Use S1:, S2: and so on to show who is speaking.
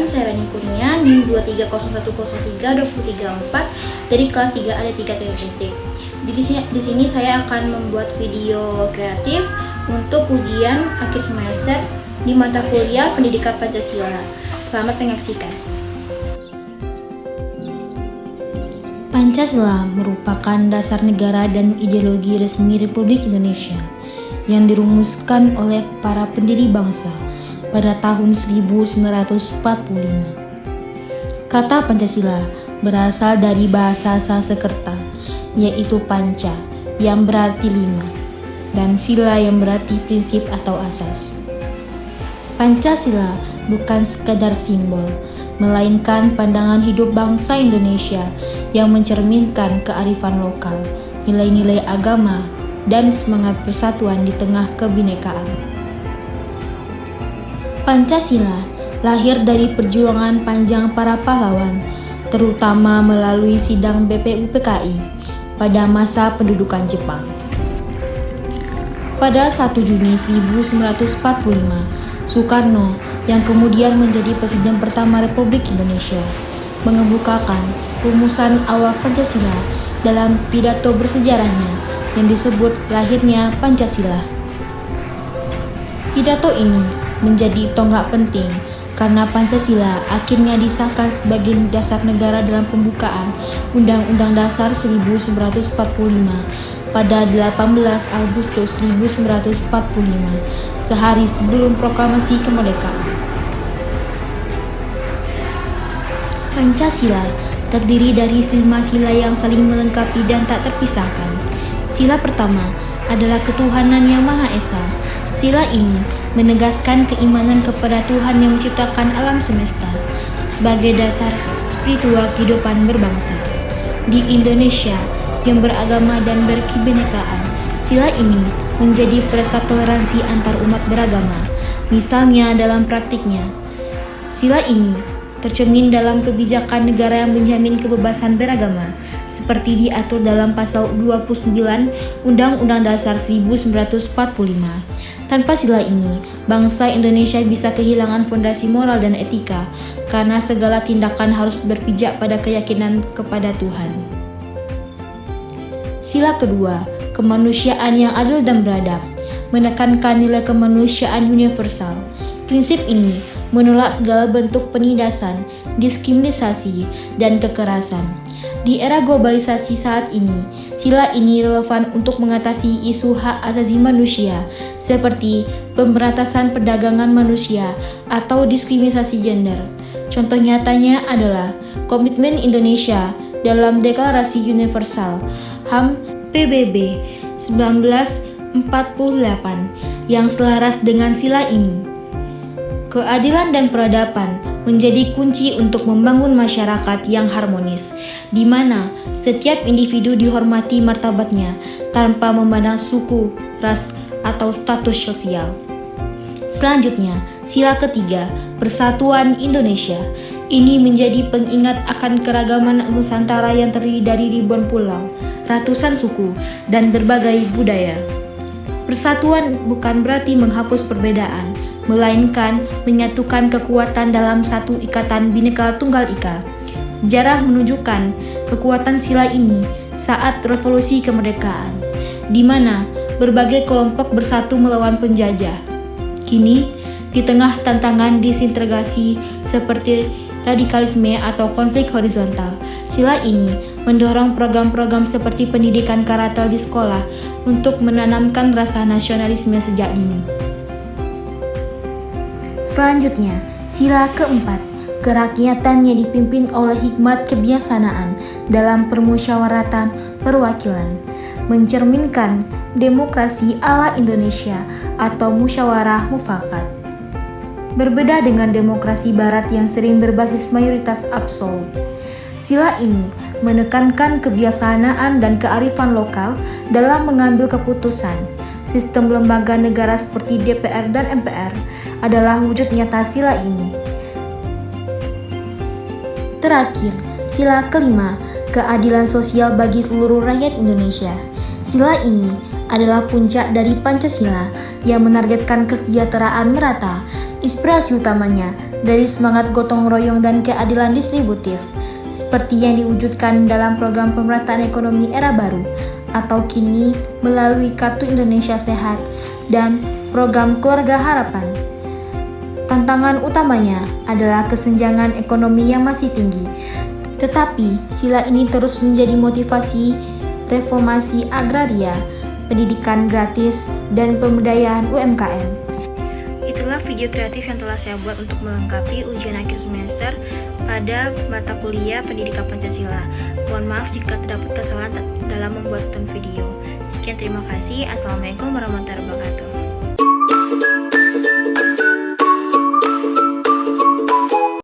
S1: saya Rani Kurnia, NIM 23010132334 dari kelas 3 ada 3 TSD. Di sini saya akan membuat video kreatif untuk ujian akhir semester di mata kuliah Pendidikan Pancasila. Selamat menyaksikan.
S2: Pancasila merupakan dasar negara dan ideologi resmi Republik Indonesia yang dirumuskan oleh para pendiri bangsa pada tahun 1945. Kata Pancasila berasal dari bahasa Sanskerta, yaitu panca yang berarti 5 dan sila yang berarti prinsip atau asas. Pancasila bukan sekadar simbol, melainkan pandangan hidup bangsa Indonesia yang mencerminkan kearifan lokal, nilai-nilai agama, dan semangat persatuan di tengah kebinekaan. Pancasila lahir dari perjuangan panjang para pahlawan, terutama melalui sidang BPUPKI pada masa pendudukan Jepang. Pada 1 Juni 1945, Soekarno yang kemudian menjadi Presiden pertama Republik Indonesia mengemukakan rumusan awal Pancasila dalam pidato bersejarahnya yang disebut lahirnya Pancasila. Pidato ini menjadi tonggak penting karena Pancasila akhirnya disahkan sebagai dasar negara dalam pembukaan Undang-Undang Dasar 1945 pada 18 Agustus 1945, sehari sebelum proklamasi kemerdekaan. Pancasila terdiri dari 5 sila yang saling melengkapi dan tak terpisahkan. Sila pertama adalah ketuhanan yang Maha Esa. Sila ini menegaskan keimanan kepada Tuhan yang menciptakan alam semesta sebagai dasar spiritual kehidupan berbangsa. Di Indonesia yang beragama dan berkebinekaan, sila ini menjadi perekat toleransi antar umat beragama. Misalnya dalam praktiknya, sila ini tercermin dalam kebijakan negara yang menjamin kebebasan beragama, seperti diatur dalam pasal 29 Undang-Undang Dasar 1945. Tanpa sila ini, bangsa Indonesia bisa kehilangan fondasi moral dan etika karena segala tindakan harus berpijak pada keyakinan kepada Tuhan. Sila kedua, kemanusiaan yang adil dan beradab, menekankan nilai kemanusiaan universal. Prinsip ini menolak segala bentuk penindasan, diskriminasi, dan kekerasan. Di era globalisasi saat ini, sila ini relevan untuk mengatasi isu hak asasi manusia seperti pemberantasan perdagangan manusia atau diskriminasi gender. Contoh nyatanya adalah komitmen Indonesia dalam Deklarasi Universal HAM PBB 1948 yang selaras dengan sila ini. Keadilan dan peradaban menjadi kunci untuk membangun masyarakat yang harmonis, di mana setiap individu dihormati martabatnya tanpa memandang suku, ras, atau status sosial. Selanjutnya, sila ketiga, Persatuan Indonesia. Ini menjadi pengingat akan keragaman Nusantara yang terdiri dari ribuan pulau, ratusan suku, dan berbagai budaya. Persatuan bukan berarti menghapus perbedaan, melainkan menyatukan kekuatan dalam satu ikatan Bhinneka Tunggal Ika. Sejarah menunjukkan kekuatan sila ini saat revolusi kemerdekaan, di mana berbagai kelompok bersatu melawan penjajah. Kini, di tengah tantangan disintegrasi seperti radikalisme atau konflik horizontal, sila ini mendorong program-program seperti pendidikan karakter di sekolah untuk menanamkan rasa nasionalisme sejak dini. Selanjutnya, sila keempat, kerakyatan yang dipimpin oleh hikmat kebijaksanaan dalam permusyawaratan perwakilan, mencerminkan demokrasi ala Indonesia atau musyawarah mufakat. Berbeda dengan demokrasi barat yang sering berbasis mayoritas absolut, sila ini menekankan kebijaksanaan dan kearifan lokal dalam mengambil keputusan. Sistem lembaga negara seperti DPR dan MPR adalah wujud nyata sila ini. Terakhir, sila kelima, keadilan sosial bagi seluruh rakyat Indonesia. Sila ini adalah puncak dari Pancasila yang menargetkan kesejahteraan merata. Inspirasi utamanya dari semangat gotong royong dan keadilan distributif, seperti yang diwujudkan dalam program pemerataan ekonomi era baru atau kini melalui Kartu Indonesia Sehat dan program Keluarga Harapan. Tantangan utamanya adalah kesenjangan ekonomi yang masih tinggi, tetapi sila ini terus menjadi motivasi reformasi agraria, pendidikan gratis, dan pemberdayaan UMKM.
S1: Itulah video kreatif yang telah saya buat untuk melengkapi ujian akhir semester pada mata kuliah Pendidikan Pancasila. Mohon maaf jika terdapat kesalahan dalam membuat video. Sekian, terima kasih. Assalamualaikum warahmatullahi wabarakatuh.